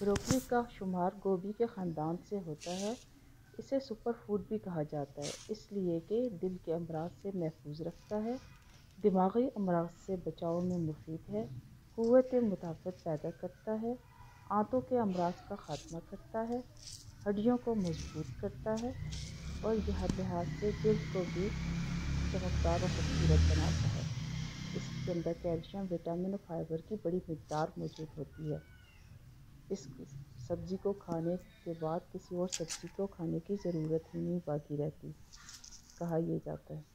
Broccoli का शुमार गोभी के ख़ानदान से होता है। इसे सुपर फूड भी कहा जाता है, इसलिए कि दिल के अमराज से महफूज रखता है, दिमागी अमराज से बचाव में मुफीद है, क़ुव्वत मुदाफ़त पैदा करता है, आंतों के अमराज का ख़ात्मा करता है, हड्डियों को मजबूत करता है और यह हर लिहाज से जल्द को भी चमकदार और खूबसूरत बनाता है। इसके अंदर कैल्शियम, विटामिन और फाइबर की बड़ी मिकदार मौजूद होती है। इस सब्ज़ी को खाने के बाद किसी और सब्ज़ी को खाने की ज़रूरत ही नहीं बाकी रहती, कहा यह जाता है।